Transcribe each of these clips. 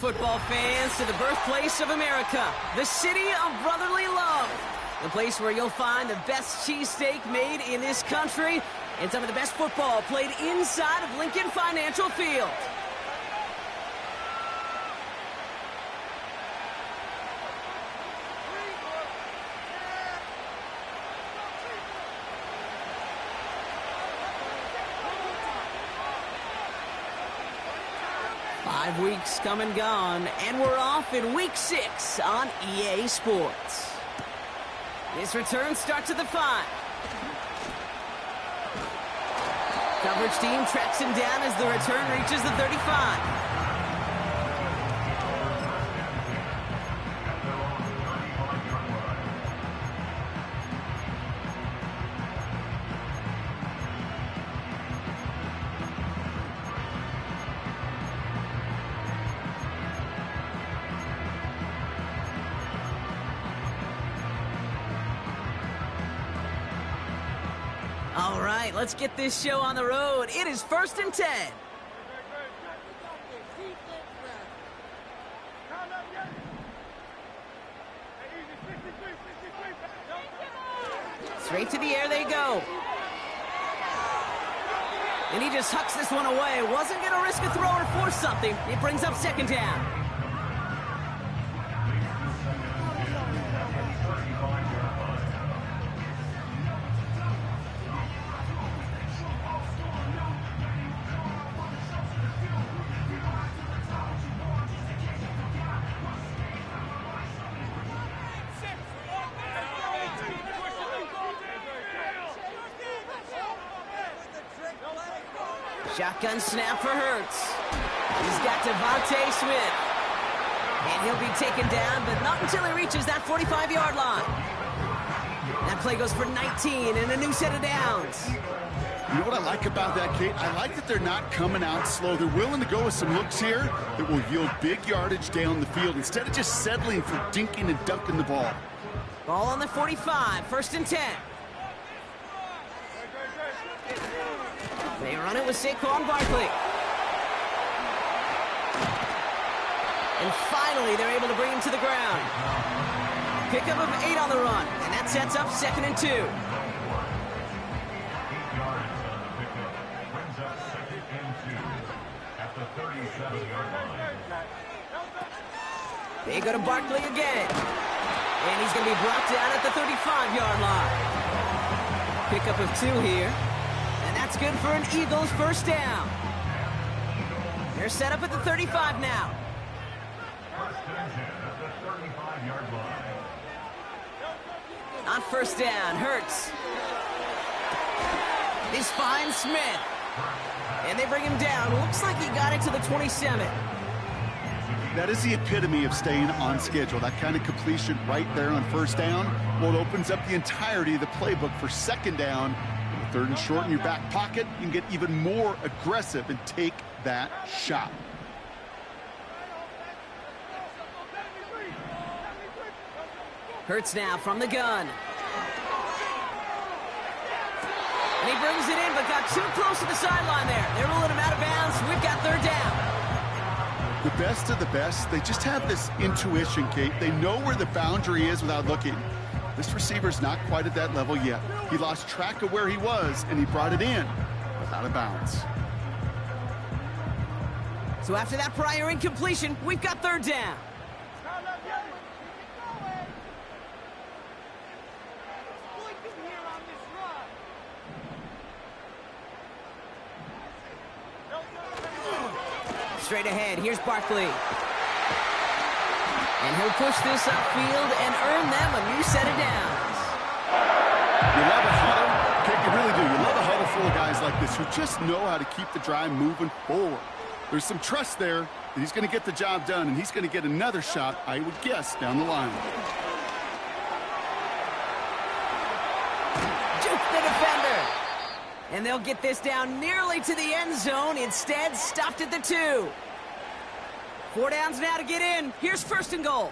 football fans, to the birthplace of America, the city of brotherly love. The place where you'll find the best cheesesteak made in this country and some of the best football played inside of Lincoln Financial Field. Five weeks come and gone, and we're off in Week 6 on EA Sports. This return starts at the 5. Coverage team tracks him down as the return reaches the 35. All right, let's get this show on the road. It is 1st and 10. Straight to the air they go. And he just hucks this one away. Wasn't going to risk a throw or force something. It brings up 2nd down. Shotgun snap for Hurts. He's got Devontae Smith. And he'll be taken down, but not until he reaches that 45-yard line. That play goes for 19 and a new set of downs. You know what I like about that, Kate? I like that they're not coming out slow. They're willing to go with some looks here that will yield big yardage down the field instead of just settling for dinking and dunking the ball. Ball on the 45, 1st and 10. They run it with Saquon Barkley. And finally, they're able to bring him to the ground. Pickup of 8 on the run, and that sets up 2nd and 2. They go to Barkley again. And he's going to be brought down at the 35-yard line. Pickup of 2 here. And that's good for an Eagles 1st down. They're set up at the 35 now. On 1st down, Hurts. He finds Smith. And they bring him down. Looks like he got it to the 27. That is the epitome of staying on schedule. That kind of completion right there on 1st down. Well, it opens up the entirety of the playbook for 2nd down. 3rd and short in your back pocket, you can get even more aggressive and take that shot. Hurts now from the gun. And he brings it in, but got too close to the sideline there. They're ruling him out of bounds. We've got 3rd down. The best of the best, they just have this intuition, Kate. They know where the boundary is without looking. This receiver's not quite at that level yet. He lost track of where he was, and he brought it in, but out of bounds. So after that prior incompletion, we've got 3rd down. Straight ahead, here's Barkley. And he'll push this upfield and earn them a new set of downs. You love a huddle? Okay, you really do. You love a huddle full of guys like this who just know how to keep the drive moving forward. There's some trust there that he's going to get the job done, and he's going to get another shot, I would guess, down the line. Juke the defender. And they'll get this down nearly to the end zone. Instead, stopped at the 2. 4 downs now to get in. Here's 1st and goal.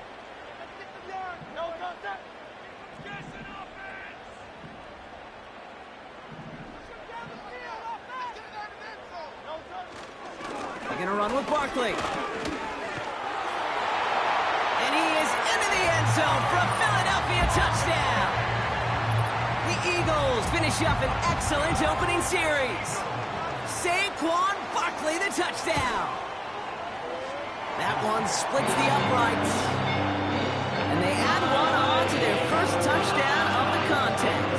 They're going to run with Barkley. zone for a Philadelphia touchdown. The Eagles finish up an excellent opening series. Saquon Barkley, the touchdown. That one splits the uprights. And they add one on to their first touchdown of the contest.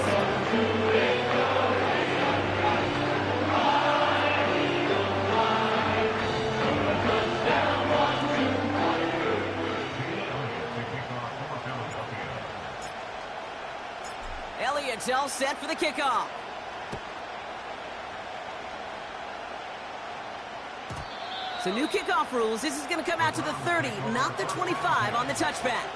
Elliott's all set for the kickoff. So new kickoff rules. This is going to come out to the 30, not the 25 on the touchback.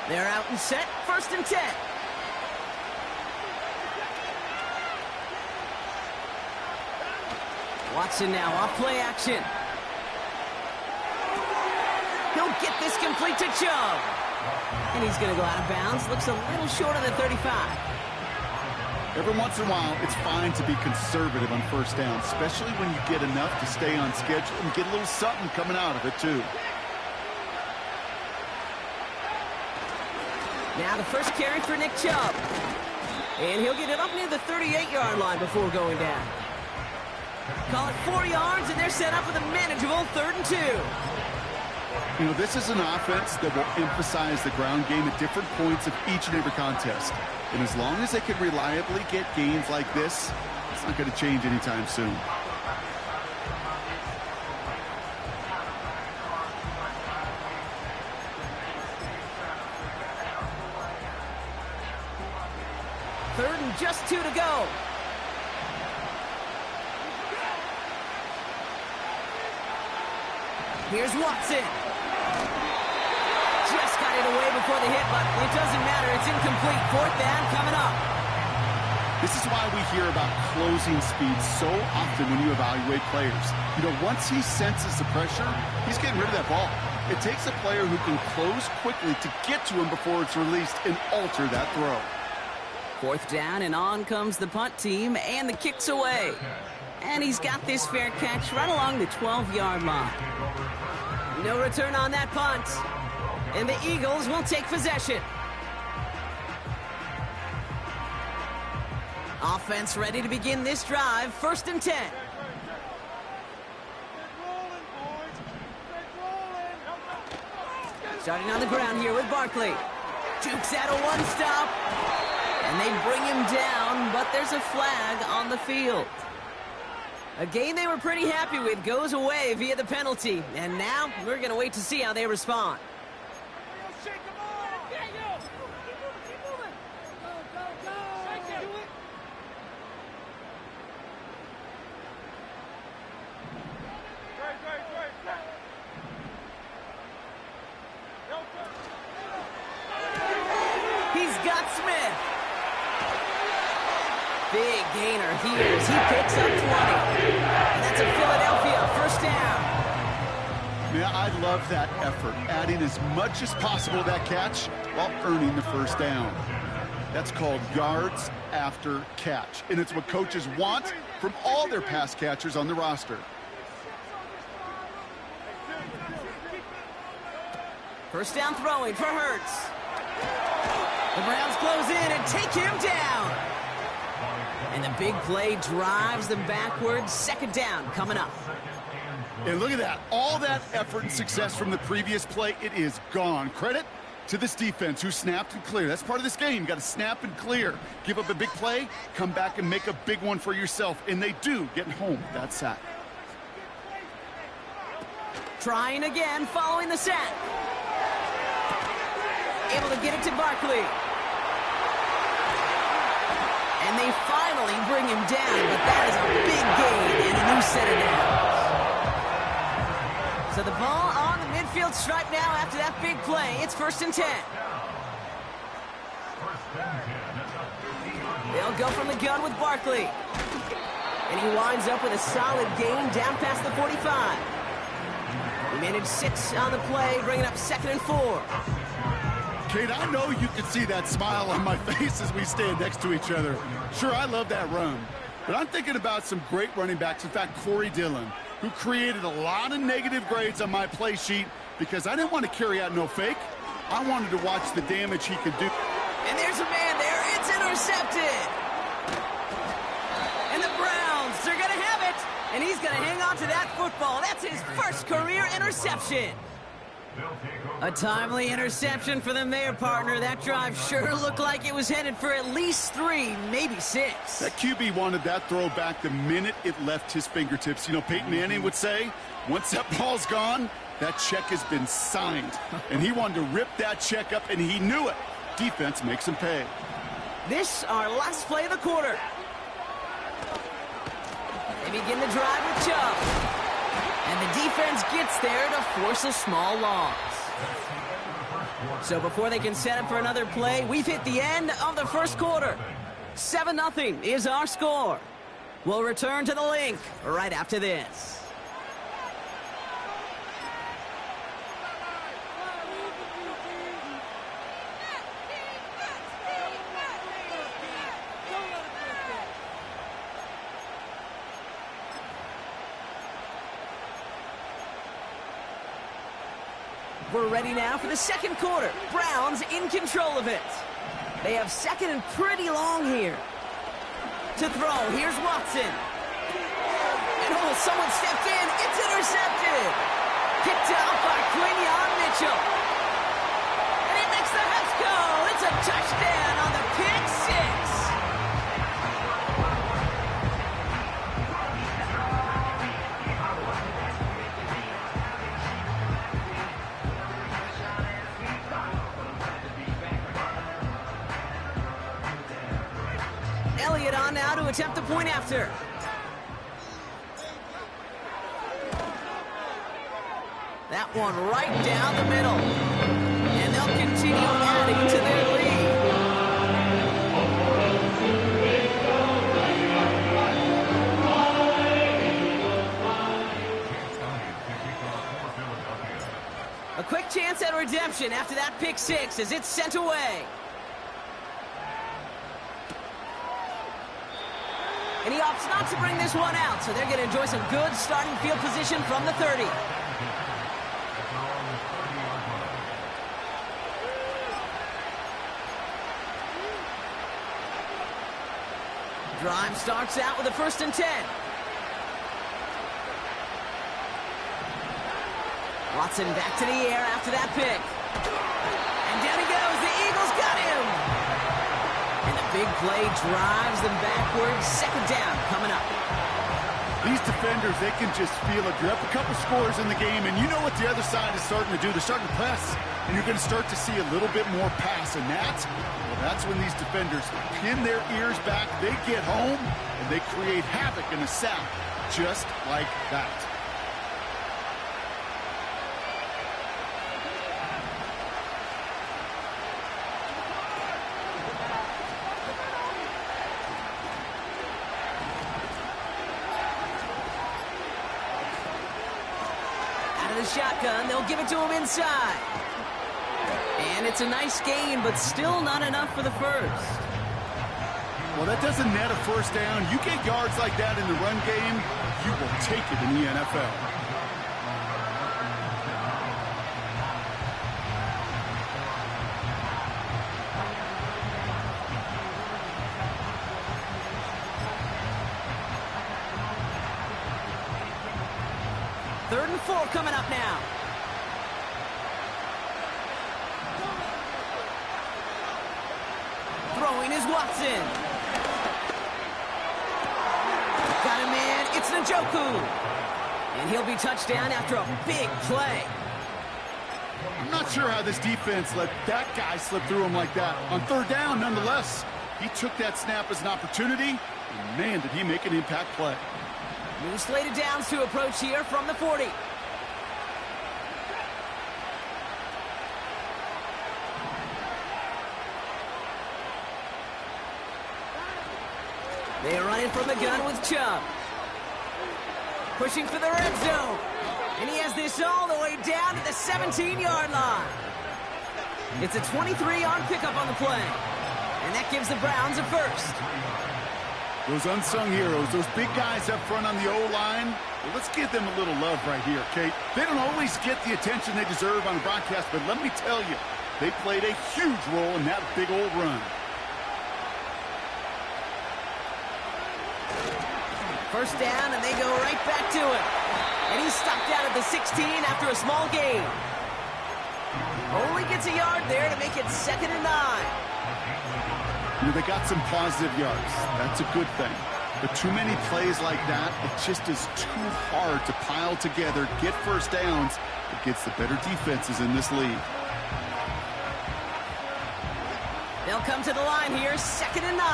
They're out and set, 1st and 10. Watson now off play action. He'll get this complete to Chubb. And he's going to go out of bounds. Looks a little short of the 35. Every once in a while, it's fine to be conservative on 1st down, especially when you get enough to stay on schedule and get a little something coming out of it, too. Now the first carry for Nick Chubb. And he'll get it up near the 38-yard line before going down. Call it 4 yards, and they're set up with a manageable 3rd and 2. You know, this is an offense that will emphasize the ground game at different points of each and every contest. And as long as they can reliably get gains like this, it's not going to change anytime soon. Third and just 2 to go. Here's Watson. Just got it away before the hit, but it doesn't matter. It's incomplete. 4th down coming up. This is why we hear about closing speed so often when you evaluate players. You know, once he senses the pressure, he's getting rid of that ball. It takes a player who can close quickly to get to him before it's released and alter that throw. 4th down, and on comes the punt team, and the kick's away. And he's got this fair catch right along the 12-yard line. No return on that punt. And the Eagles will take possession. Offense ready to begin this drive. 1st and 10. Starting on the ground here with Barkley. Jukes out a one-stop. And they bring him down, but there's a flag on the field. A game they were pretty happy with goes away via the penalty. And now we're going to wait to see how they respond. He's got Smith. Big gainer here as he picks up 20. And that's a Philadelphia 1st down. Man, I love that effort, adding as much as possible to that catch while earning the 1st down. That's called yards after catch, and it's what coaches want from all their pass catchers on the roster. 1st down throwing for Hurts. The Browns close in and take him down. And the big play drives them backwards. 2nd down coming up. And look at that. All that effort and success from the previous play, it is gone. Credit to this defense who snapped and cleared. That's part of this game. You got to snap and clear. Give up a big play, come back and make a big one for yourself. And they do get home with that sack. Trying again following the sack. Able to get it to Barkley. And they finally bring him down, but that is a big gain and a new set of downs. So the ball on the midfield stripe now after that big play. It's 1st and 10. They'll go from the gun with Barkley. And he winds up with a solid gain down past the 45. He managed 6 on the play, bringing up 2nd and 4. Kate, I know you can see that smile on my face as we stand next to each other. Sure, I love that run. But I'm thinking about some great running backs. In fact, Corey Dillon, who created a lot of negative grades on my play sheet because I didn't want to carry out no fake. I wanted to watch the damage he could do. And there's a man there. It's intercepted. And the Browns, they're going to have it. And he's going to hang on to that football. That's his first career interception. A timely interception for the Mayor partner. That drive sure looked like it was headed for at least 3, maybe 6. That QB wanted that throw back the minute it left his fingertips. You know, Peyton Manning would say, once that ball's gone, that check has been signed. And he wanted to rip that check up, and he knew it. Defense makes him pay. This, our last play of the quarter. They begin the drive with Chubb. And the defense gets there to force a small loss. So before they can set up for another play, we've hit the end of the first quarter. 7-0 is our score. We'll return to the link right after this. We're ready now for the second quarter. Browns in control of it. They have second and pretty long here. To throw, here's Watson. And oh, someone stepped in. It's intercepted. Picked off by Quinion Mitchell. And he makes the Hets go. It's a touchdown on the pick 6. Elliott on now to attempt the point after. That one right down the middle. And they'll continue adding to their lead. A quick chance at redemption after that pick 6 as it's sent away. And he opts not to bring this one out, so they're going to enjoy some good starting field position from the 30. Drive starts out with a 1st and 10. Watson back to the air after that pick. And down he goes. The Eagles got him. And the big play drives them backwards. 2nd down coming up. These defenders, they can just feel it. You're up a couple scores in the game, and you know what the other side is starting to do. They're starting to press, and you're going to start to see a little bit more pass. And that's when these defenders pin their ears back. They get home, and they create havoc in a sack just like that. The shotgun, they'll give it to him inside. And it's a nice gain, but still not enough for the first. Well, that doesn't net a 1st down. You get yards like that in the run game, you will take it in the NFL. Third and 4 coming up now. Throwing is Watson. Got him in. It's Njoku. And he'll be touchdown after a big play. I'm not sure how this defense let that guy slip through him like that. On 3rd down, nonetheless, he took that snap as an opportunity. And man, did he make an impact play. New slated downs to approach here from the 40. They are running from the gun with Chubb. Pushing for the red zone. And he has this all the way down to the 17-yard line. It's a 23-yard pickup on the play. And that gives the Browns a first. Those unsung heroes, those big guys up front on the O-line, well, let's give them a little love right here, Kate. They don't always get the attention they deserve on a broadcast, but let me tell you, they played a huge role in that big old run. First down, and they go right back to it. And he's stopped out at the 16 after a small gain. Only gets a yard there to make it 2nd and 9. You know, they got some positive yards. That's a good thing. But too many plays like that, it just is too hard to pile together, get first downs against the better defenses in this league. They'll come to the line here, 2nd and 9.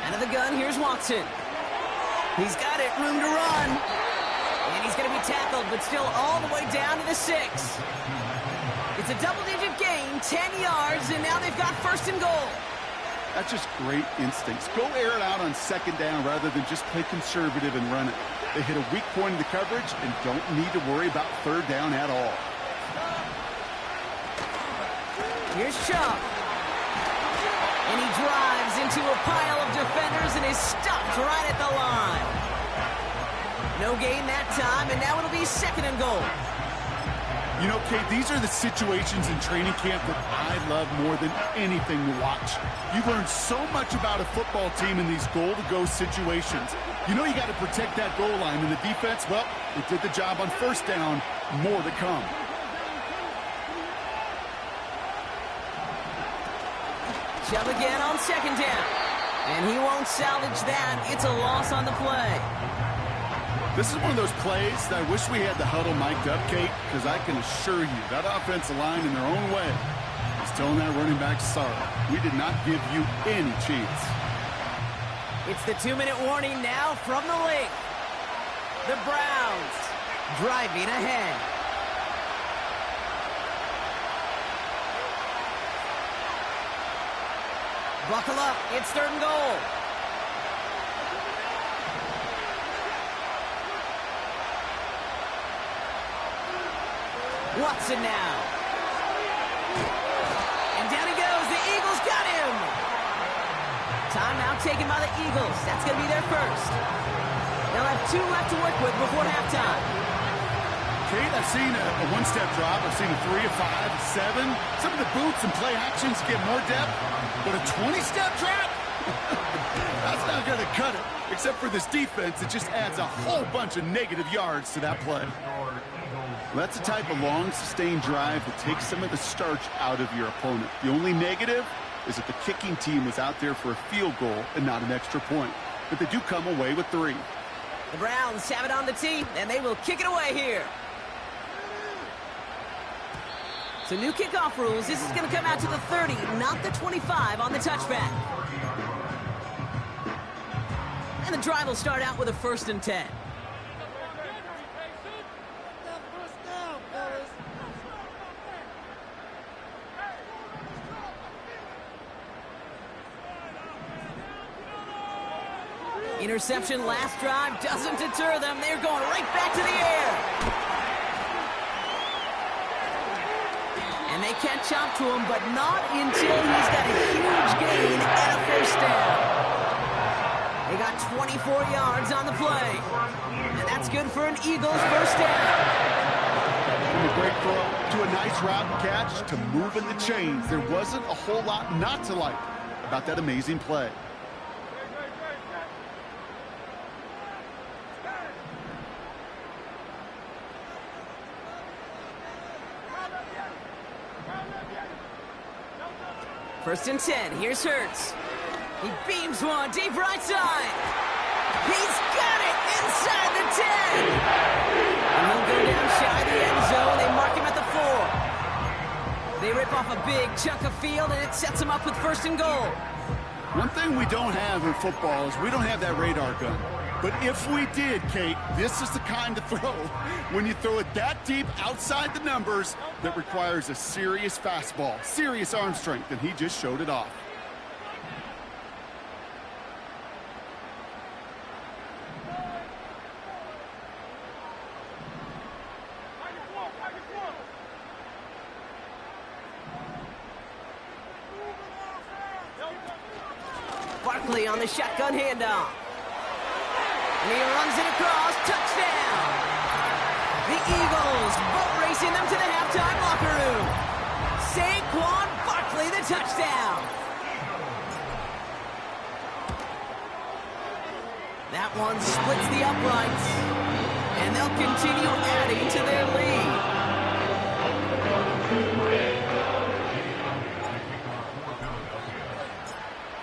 Out of the gun, here's Watson. He's got it, room to run. And he's going to be tackled, but still all the way down to the 6. It's a double-digit gain, 10 yards, and now they've got 1st and goal. That's just great instincts. Go air it out on 2nd down rather than just play conservative and run it. They hit a weak point in the coverage and don't need to worry about 3rd down at all. Here's Chubb. And he drives into a pile of defenders and is stopped right at the line. No gain that time, and now it'll be 2nd and goal. You know, Kate, these are the situations in training camp that I love more than anything to watch. You learn so much about a football team in these goal-to-go situations. You know you got to protect that goal line, and the defense, well, it did the job on 1st down. More to come. Chubb again on 2nd down. And he won't salvage that. It's a loss on the play. This is one of those plays that I wish we had the huddle mic'd up, Kate, because I can assure you that offensive line in their own way is telling that running back, sorry, we did not give you any chance. It's the 2-minute warning now from the lake. The Browns driving ahead. Buckle up, it's 3rd and goal. Watson now. And down he goes. The Eagles got him. Timeout taken by the Eagles. That's going to be their first. They'll have 2 left to work with before halftime. Kate, I've seen a one-step drop. I've seen a 3, a 5, a 7. Some of the boots and play actions get more depth. But a 20-step drop? That's not going to cut it. Except for this defense, it just adds a whole bunch of negative yards to that play. Well, that's the type of long, sustained drive that takes some of the starch out of your opponent. The only negative is that the kicking team was out there for a field goal and not an extra point. But they do come away with 3. The Browns have it on the tee, and they will kick it away here. So new kickoff rules. This is going to come out to the 30, not the 25 on the touchback. And the drive will start out with a 1st and 10. Interception last drive doesn't deter them. They're going right back to the air. And they catch up to him, but not until he's got a huge gain and a 1st down. They got 24 yards on the play. And that's good for an Eagles 1st down. From a great throw to a nice route catch to moving the chains. There wasn't a whole lot not to like about that amazing play. First and 10. Here's Hurts. He beams one deep right side. He's got it inside the 10. And he'll go down shy of the end zone. They mark him at the 4. They rip off a big chunk of field, and it sets them up with 1st and goal. One thing we don't have in football is we don't have that radar gun. But if we did, Kate, this is the kind of throw, when you throw it that deep outside the numbers, that requires a serious fastball, serious arm strength, and he just showed it off. Barkley on the shotgun handoff. And he runs it across. Touchdown! The Eagles boat racing them to the halftime locker room. Saquon Barkley, the touchdown. That one splits the uprights. And they'll continue adding to their lead.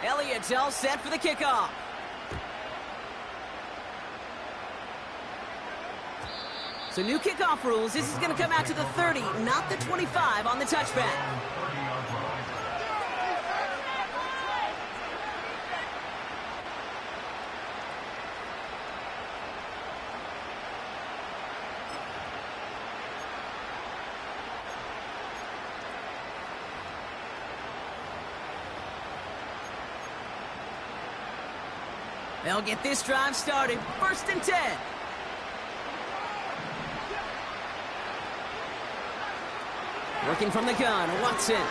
Elliott's all set for the kickoff. So new kickoff rules. This is going to come out to the 30, not the 25 on the touchback. They'll get this drive started. 1st and 10. Working from the gun, Watson. He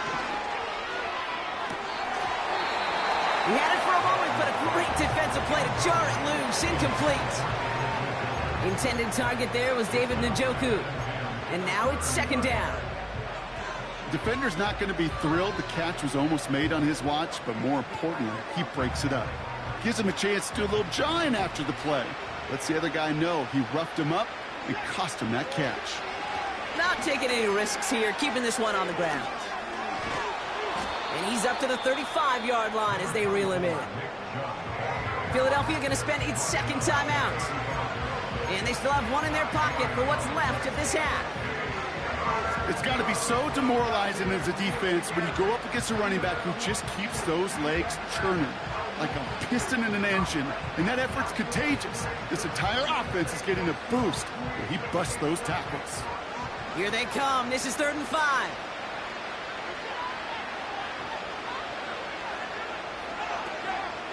had it for a moment, but a great defensive play to jar it loose. Incomplete. Intended target there was David Njoku. And now it's 2nd down. Defender's not going to be thrilled the catch was almost made on his watch, but more importantly, he breaks it up. Gives him a chance to do a little jawing after the play. Lets the other guy know he roughed him up and cost him that catch. Not taking any risks here, keeping this one on the ground. And he's up to the 35-yard line as they reel him in. Philadelphia going to spend its 2nd timeout. And they still have one in their pocket for what's left of this half. It's got to be so demoralizing as a defense when you go up against a running back who just keeps those legs churning like a piston in an engine, and that effort's contagious. This entire offense is getting a boost when he busts those tackles. Here they come. This is 3rd and 5.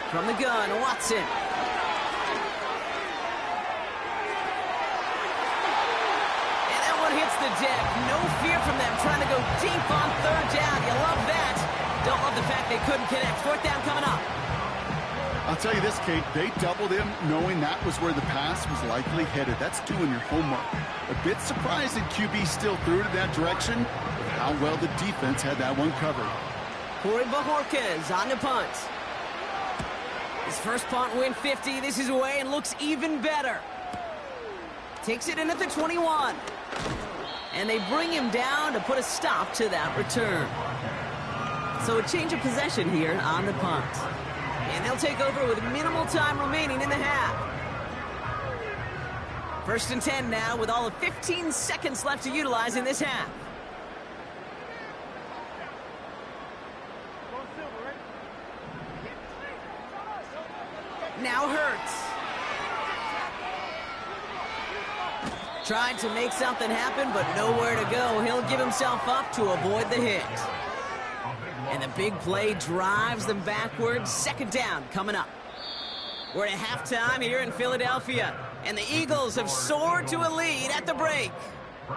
From the gun, Watson. And that one hits the deck. No fear from them trying to go deep on 3rd down. You love that. Don't love the fact they couldn't connect. 4th down coming up. I'll tell you this, Kate, they doubled him knowing that was where the pass was likely headed. That's doing your homework. A bit surprising QB still threw it in that direction, but how well the defense had that one covered. Corey Bajorquez on the punt. His first punt win 50. This is away and looks even better. Takes it in at the 21. And they bring him down to put a stop to that return. So a change of possession here on the punt. And they'll take over with minimal time remaining in the half. 1st and 10 now with all of 15 seconds left to utilize in this half. Now Hurts. Tried to make something happen, but nowhere to go. He'll give himself up to avoid the hit. And the big play drives them backwards. 2nd down coming up. We're at halftime here in Philadelphia. And the Eagles have soared to a lead at the break.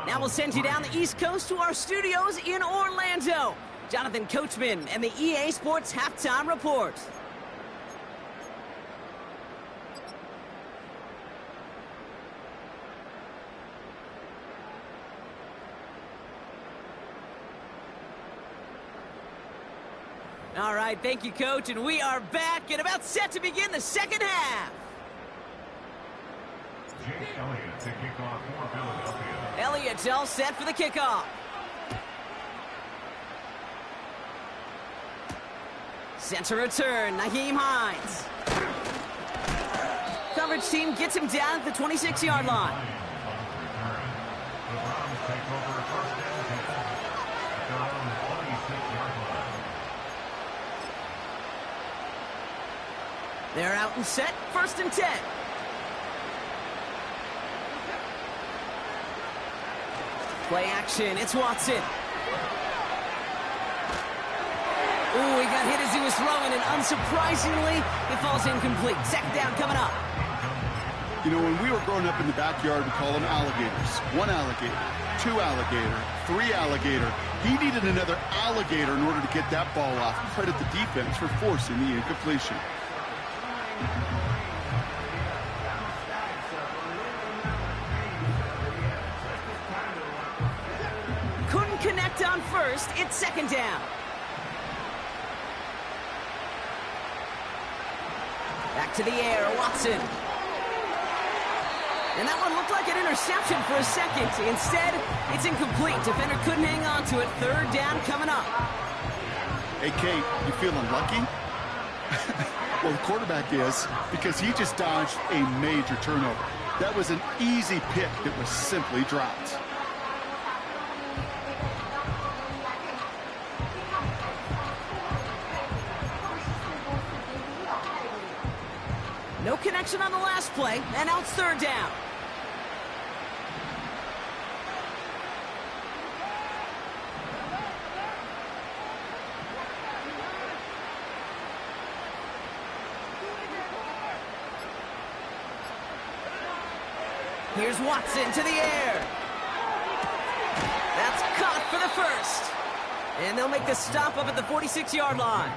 Now we'll send you down the East Coast to our studios in Orlando. Jonathan Coachman and the EA Sports Halftime Report. All right, thank you, Coach, and we are back and about set to begin the 2nd half. Elliott to kick off for Philadelphia. Elliott's all set for the kickoff. Center return, Nyheim Hines. Coverage team gets him down at the 26-yard line. They're out and set, 1st and 10. Play action, it's Watson. Ooh, he got hit as he was throwing, and unsurprisingly, it falls incomplete. 2nd down coming up. You know, when we were growing up in the backyard, we call them alligators. 1 alligator, 2 alligator, 3 alligator. He needed another alligator in order to get that ball off. Credit the defense for forcing the incompletion. Couldn't connect on first. It's second down. Back to the air, Watson. And that one looked like an interception for a second. Instead, it's incomplete. Defender couldn't hang on to it. Third down coming up. Hey, Kate, you feeling lucky? Well, the quarterback is, because he just dodged a major turnover. That was an easy pick that was simply dropped. No connection on the last play, and now it's third down. Here's Watson to the air. That's caught for the first. And they'll make the stop up at the 46-yard line.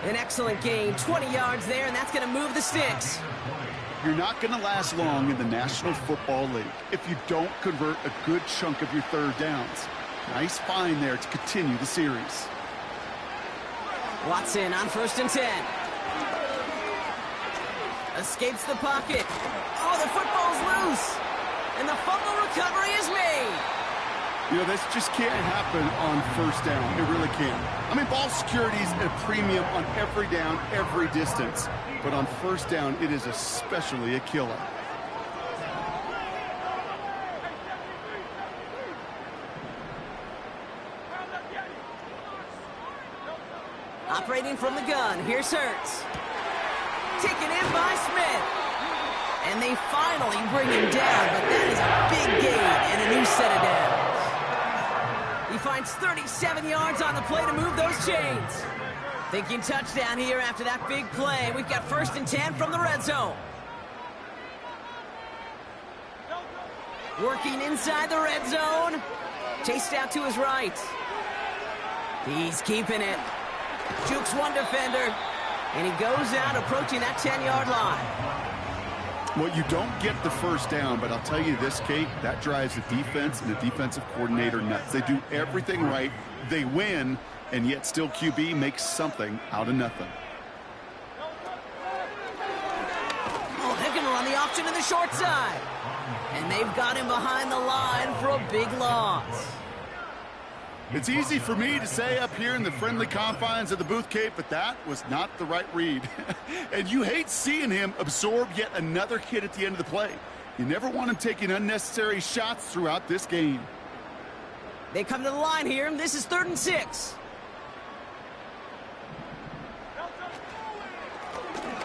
An excellent gain, 20 yards there, and that's going to move the sticks. You're not going to last long in the National Football League if you don't convert a good chunk of your third downs. Nice find there to continue the series. Watson on 1st and 10. Escapes the pocket. Oh, the football's loose. And the fumble recovery is made. You know, this just can't happen on first down. It really can't. I mean, ball security is a premium on every down, every distance. But on first down, it is especially a killer. Operating from the gun, here's Hurts. Taken in by Smith. And they finally bring him down, but that is a big gain and a new set of downs. He finds 37 yards on the play to move those chains. Thinking touchdown here after that big play. We've got 1st and 10 from the red zone. Working inside the red zone. Chased out to his right. He's keeping it. Jukes one defender. And he goes out approaching that 10-yard line. Well, you don't get the first down, but I'll tell you this, Kate, that drives the defense and the defensive coordinator nuts. They do everything right. They win, and yet still QB makes something out of nothing. Oh, they're going to run the option to the short side. And they've got him behind the line for a big loss. It's easy for me to say up here in the friendly confines of the booth, Kate, but that was not the right read. And you hate seeing him absorb yet another hit at the end of the play. You never want him taking unnecessary shots throughout this game. They come to the line here. This is 3rd and 6.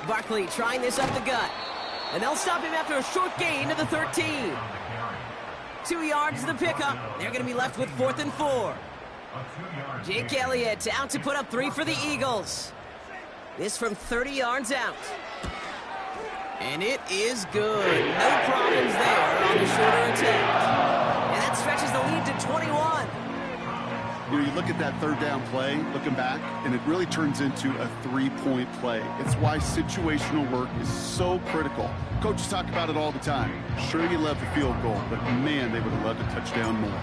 Barkley trying this up the gut. And they'll stop him after a short gain to the 13. 2 yards to the pickup. They're going to be left with 4th and 4. Jake Elliott out to put up 3 for the Eagles. This from 30 yards out. And it is good. No problems there on the shorter attempt. And that stretches the lead to 21. You know, you look at that third down play, looking back, and it really turns into a 3-point play. It's why situational work is so critical. Coaches talk about it all the time. Sure, you love the field goal, but man, they would have loved a touchdown more.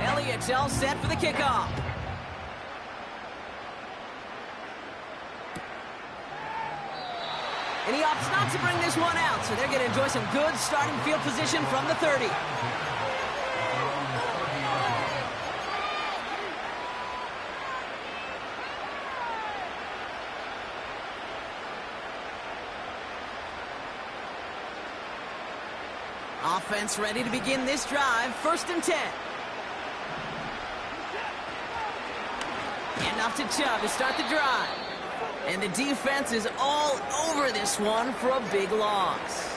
Elliott's all set for the kickoff. And he opts not to bring this one out, so they're going to enjoy some good starting field position from the 30. Offense ready to begin this drive. 1st and 10. And off to Chubb to start the drive. And the defense is all over this one for a big loss.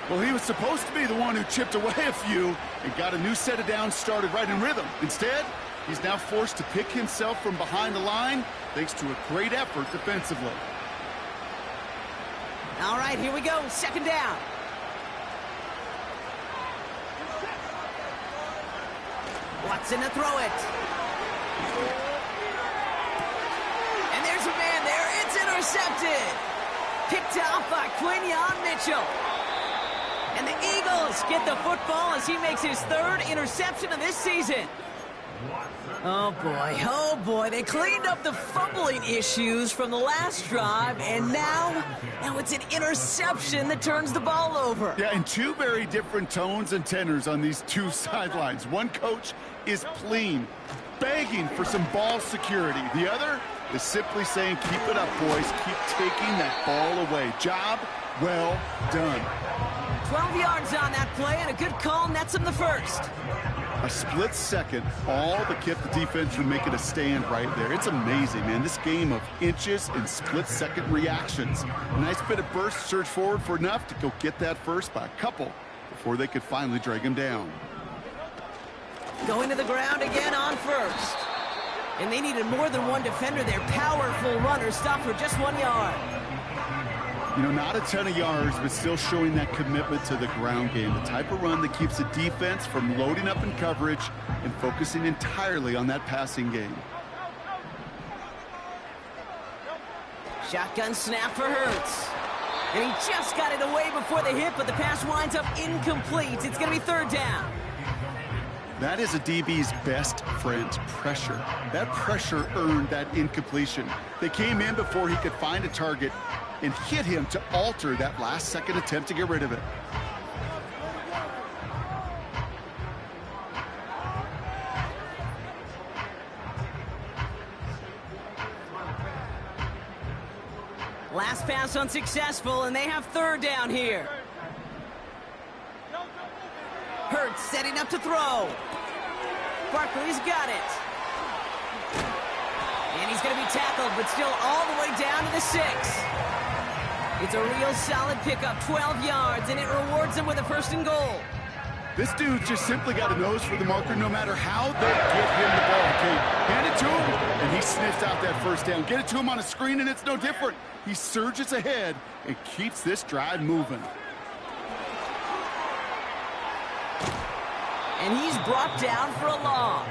Well, he was supposed to be the one who chipped away a few and got a new set of downs started right in rhythm. Instead, he's now forced to pick himself from behind the line thanks to a great effort defensively. All right, here we go. 2nd down. Watson to throw it. And there's a man there. It's intercepted. Picked off by Quinyon Mitchell. And the Eagles get the football as he makes his third interception of this season. Oh boy, they cleaned up the fumbling issues from the last drive, and now it's an interception that turns the ball over. Yeah, and two very different tones and tenors on these two sidelines. One coach is pleading, begging for some ball security. The other is simply saying, keep it up, boys. Keep taking that ball away. Job well done. 12 yards on that play, and a good call nets him the first. A split second, all that kept the defense from making a stand right there. It's amazing, man. This game of inches and split-second reactions. A nice bit of burst, surge forward for enough to go get that first by a couple before they could finally drag him down. Going to the ground again on first. And they needed more than one defender. Their powerful runner stopped for just 1 yard. You know, not a ton of yards, but still showing that commitment to the ground game. The type of run that keeps the defense from loading up in coverage and focusing entirely on that passing game. Shotgun snap for Hurts. And he just got it away before the hit, but the pass winds up incomplete. It's going to be third down. That is a DB's best friend, pressure. That pressure earned that incompletion. They came in before he could find a target and hit him to alter that last-second attempt to get rid of it. Last pass unsuccessful, and they have third down here. Hurts setting up to throw. Barkley's got it. And he's going to be tackled, but still all the way down to the 6. It's a real solid pickup, 12 yards, and it rewards them with a 1st and goal. This dude just simply got a nose for the marker no matter how they get him the ball. Okay, hand it to him, and he sniffs out that first down. Get it to him on a screen, and it's no different. He surges ahead and keeps this drive moving. And he's brought down for a loss.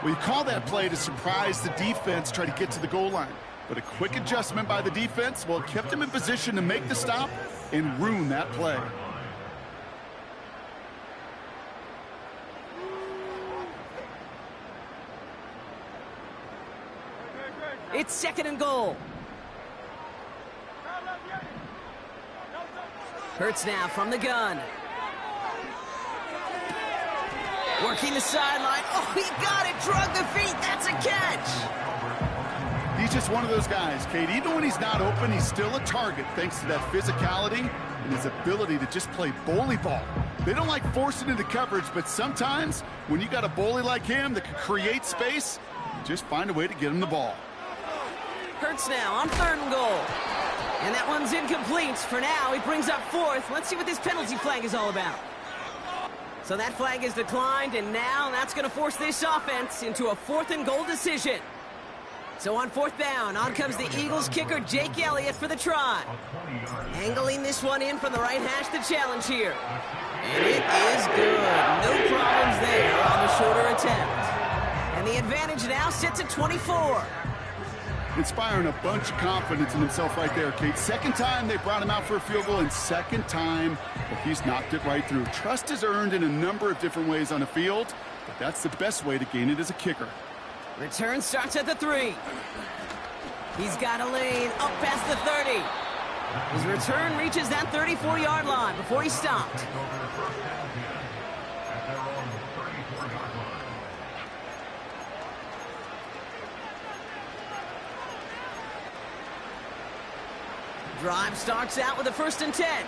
We call that play to surprise the defense, try to get to the goal line. But a quick adjustment by the defense, well, it kept him in position to make the stop and ruin that play. It's 2nd and goal. Hurts now from the gun. Working the sideline. Oh, he got it. Drug the feet. That's a catch. He's just one of those guys, Kate. Even when he's not open, he's still a target thanks to that physicality and his ability to just play bully ball. They don't like forcing into coverage, but sometimes when you got a bully like him that can create space, just find a way to get him the ball. Hurts now on 3rd and goal. And that one's incomplete. For now, he brings up 4th. Let's see what this penalty flag is all about. So that flag is declined, and now that's going to force this offense into a 4th and goal decision. So on 4th down, on comes the Eagles kicker, Jake Elliott, for the try. Angling this one in from the right hash to challenge here. And it is good. No problems there on the shorter attempt. And the advantage now sits at 24. Inspiring a bunch of confidence in himself right there, Kate. 2nd time they brought him out for a field goal, and 2nd time he's knocked it right through. Trust is earned in a number of different ways on the field, but that's the best way to gain it as a kicker. Return starts at the 3. He's got a lane up past the 30. His return reaches that 34-yard line before he's stopped. Drive starts out with a 1st and 10.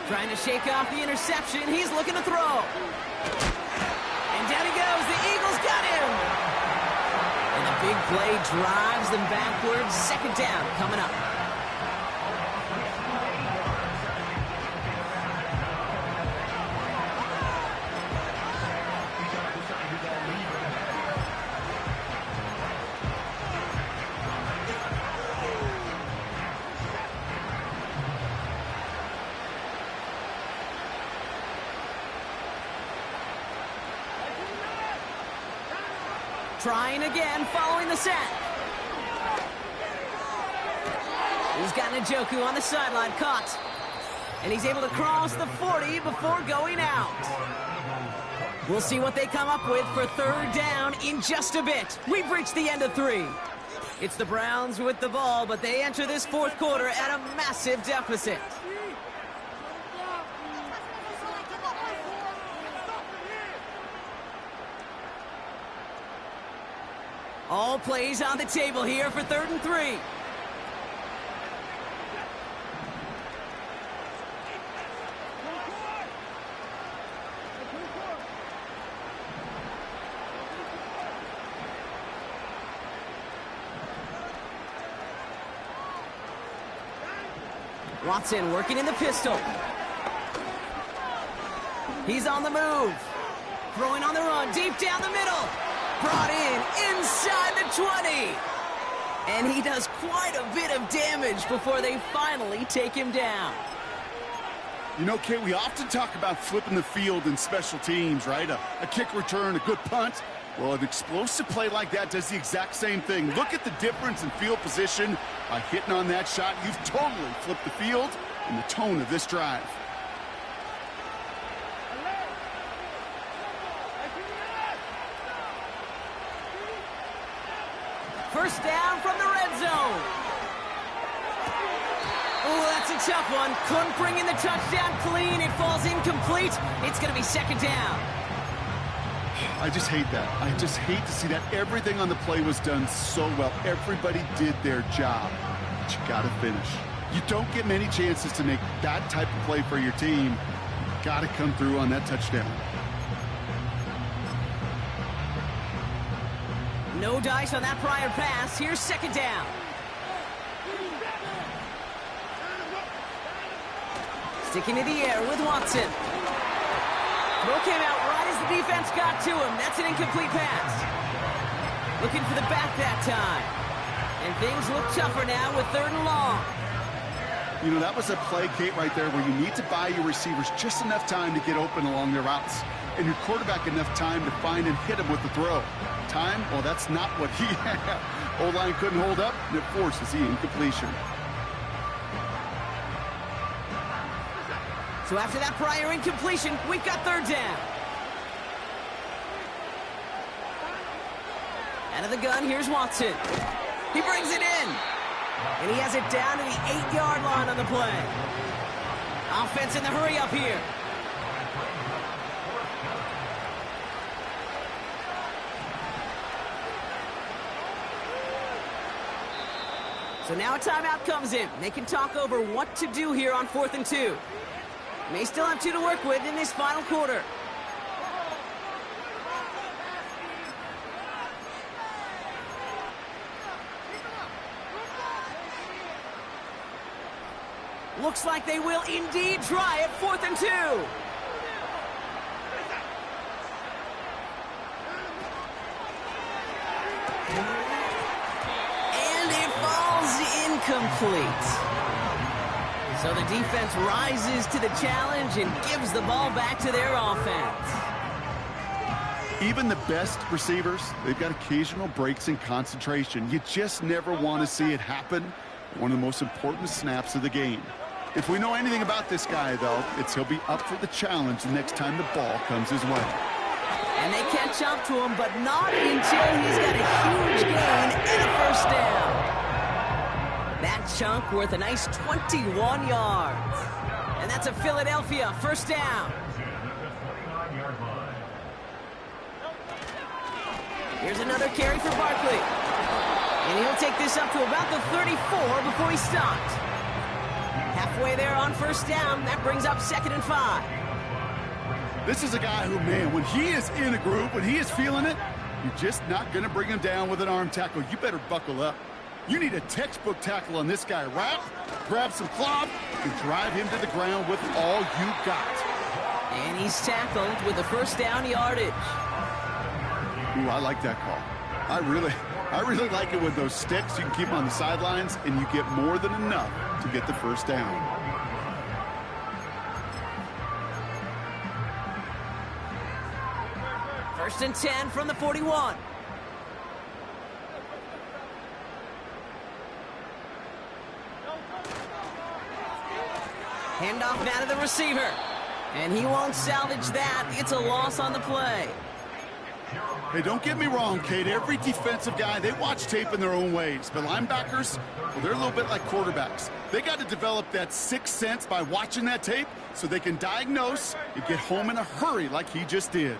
Trying to shake off the interception. He's looking to throw. And down he goes. The Eagles got him. And the big play drives them backwards. 2nd down coming up. Trying again, following the sack. He's got Njoku on the sideline, caught. And he's able to cross the 40 before going out. We'll see what they come up with for third down in just a bit. We've reached the end of 3. It's the Browns with the ball, but they enter this fourth quarter at a massive deficit. All plays on the table here for 3rd and 3. Watson working in the pistol. He's on the move. Throwing on the run, deep down the middle. Brought in inside the 20. And he does quite a bit of damage before they finally take him down. You know, Kate, we often talk about flipping the field in special teams, right? A kick return, a good punt. Well, an explosive play like that does the exact same thing. Look at the difference in field position. By hitting on that shot, you've totally flipped the field and the tone of this drive. First down from the red zone. Oh, that's a tough one. Couldn't bring in the touchdown clean. It falls incomplete. It's going to be 2nd down. I just hate that. I just hate to see that. Everything on the play was done so well. Everybody did their job. But you got to finish. You don't get many chances to make that type of play for your team. You got to come through on that touchdown. No dice on that prior pass. Here's 2nd down. Sticking to the air with Watson. Throw came out right as the defense got to him. That's an incomplete pass. Looking for the back that time. And things look tougher now with 3rd and long. You know, that was a play, Kate, right there where you need to buy your receivers just enough time to get open along their routes. And your quarterback enough time to find and hit him with the throw. Time? Well, that's not what he had. O-line couldn't hold up, and it forces the incompletion. So after that prior incompletion, we've got 3rd down. Out of the gun, here's Watson. He brings it in. And he has it down to the 8-yard line on the play. Offense in the hurry up here. So now a timeout comes in. They can talk over what to do here on 4th and 2. May still have 2 to work with in this final quarter. Looks like they will indeed try at 4th and 2. And it falls incomplete. So the defense rises to the challenge and gives the ball back to their offense. Even the best receivers, they've got occasional breaks in concentration. You just never want to see it happen. One of the most important snaps of the game. If we know anything about this guy, though, it's he'll be up for the challenge the next time the ball comes his way. And they catch up to him, but not until he's got a huge gain and a 1st down. That chunk worth a nice 21 yards. And that's a Philadelphia 1st down. Here's another carry for Barkley. And he'll take this up to about the 34 before he stops. Halfway there on 1st down. That brings up 2nd and 5. This is a guy who, man, when he is in a groove, when he is feeling it, you're just not going to bring him down with an arm tackle. You better buckle up. You need a textbook tackle on this guy. Wrap, grab some cloth, and drive him to the ground with all you got. And he's tackled with the 1st down yardage. Ooh, I like that call. I really like it with those sticks. You can keep them on the sidelines, and you get more than enough to get the 1st down. First and 10 from the 41. Handoff now to the receiver. And he won't salvage that. It's a loss on the play. Hey, don't get me wrong, Kate. Every defensive guy, they watch tape in their own ways. But linebackers, well, they're a little bit like quarterbacks. They got to develop that sixth sense by watching that tape so they can diagnose and get home in a hurry like he just did.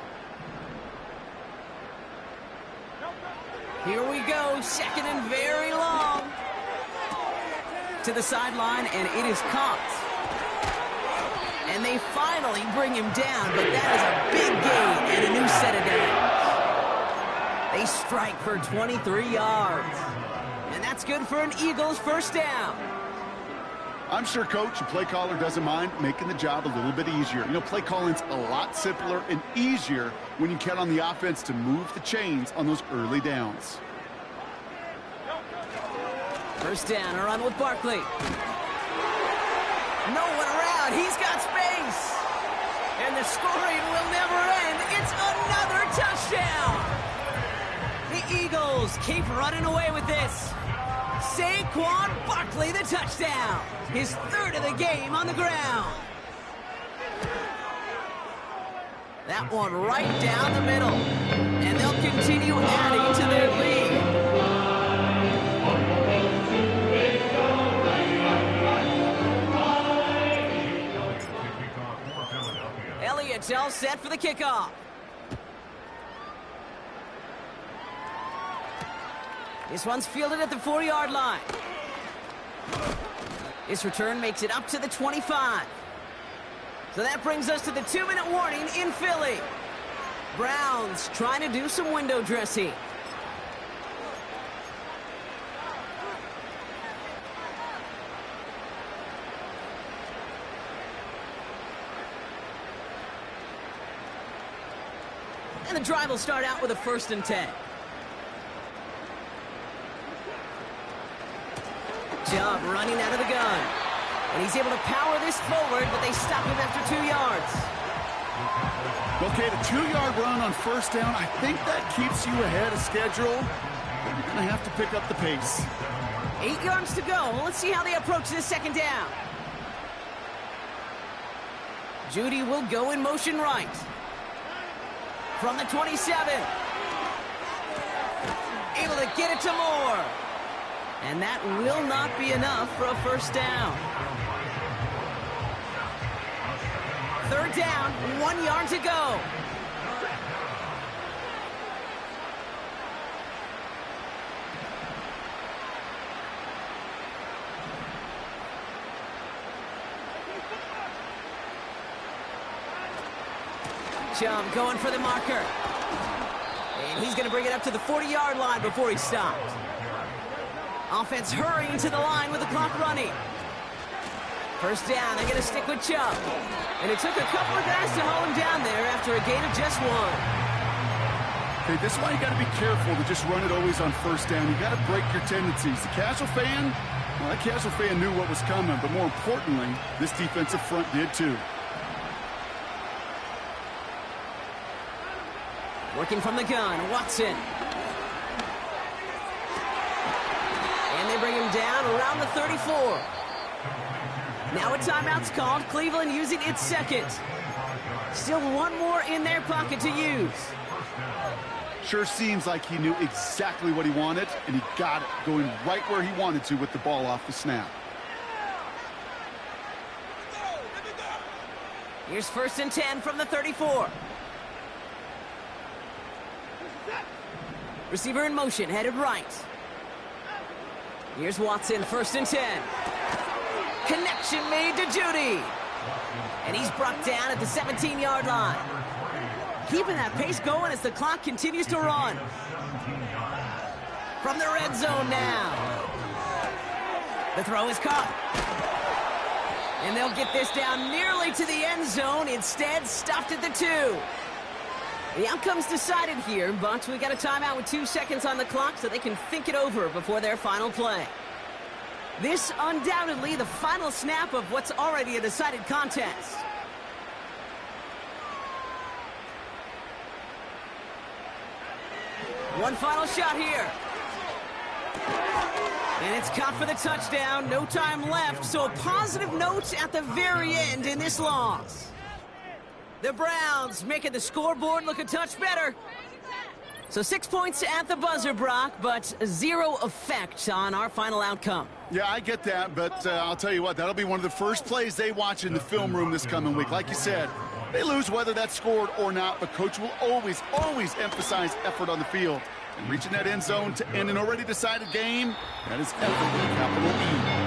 Here we go, second and very long. To the sideline, and it is caught. And they finally bring him down, but that is a big gain and a new set of downs. They strike for 23 yards. And that's good for an Eagles first down. I'm sure coach and play caller doesn't mind making the job a little bit easier. You know, play calling's a lot simpler and easier when you count on the offense to move the chains on those early downs. First down, a run with Barkley. No one around. He's got space. And the scoring will never end. It's another touchdown. The Eagles keep running away with this. Saquon Barkley, the touchdown. His third of the game on the ground. That one right down the middle. And they'll continue adding to their lead. Elliott's all set for the kickoff. This one's fielded at the 4-yard line. This return makes it up to the 25. So that brings us to the 2-minute warning in Philly. Browns trying to do some window dressing. And the drive will start out with a 1st and 10. Chubb running out of the gun. And he's able to power this forward, but they stop him after 2 yards. Okay, the 2-yard run on first down, I think that keeps you ahead of schedule. But you're going to have to pick up the pace. 8 yards to go. Let's see how they approach this second down. Judy will go in motion right. From the 27. Able to get it to Moore. And that will not be enough for a first down. 3rd down, 1 yard to go. Chubb going for the marker. And he's going to bring it up to the 40-yard line before he stops. Offense hurrying to the line with the clock running. First down, they're going to stick with Chubb. And it took a couple of guys to hold him down there after a gain of just 1. Okay, this is why you got to be careful to just run it always on first down. You got to break your tendencies. The casual fan, well, that casual fan knew what was coming, but more importantly, this defensive front did too. Working from the gun, Watson. And they bring him down around the 34. Now a timeout's called. Cleveland using its second. Still one more in their pocket to use. Sure seems like he knew exactly what he wanted, and he got it, going right where he wanted to with the ball off the snap. Here's 1st and 10 from the 34. Receiver in motion, headed right. Here's Watson, 1st and 10. Connection made to Judy. And he's brought down at the 17-yard line. Keeping that pace going as the clock continues to run. From the red zone now. The throw is caught. And they'll get this down nearly to the end zone. Instead, stopped at the 2. The outcome's decided here, but we got a timeout with 2 seconds on the clock so they can think it over before their final play. This undoubtedly the final snap of what's already a decided contest. One final shot here. And It's caught for the touchdown. No time left, so a positive note at the very end in this loss. The Browns making the scoreboard look a touch better. So 6 points at the buzzer, Brock, but 0 effect on our final outcome. Yeah, I get that, but I'll tell you what, that'll be one of the first plays they watch in the film room this coming week. Like you said, they lose whether that's scored or not, but Coach will always emphasize effort on the field. And reaching that end zone to end an already decided game, that is effort with a capital E.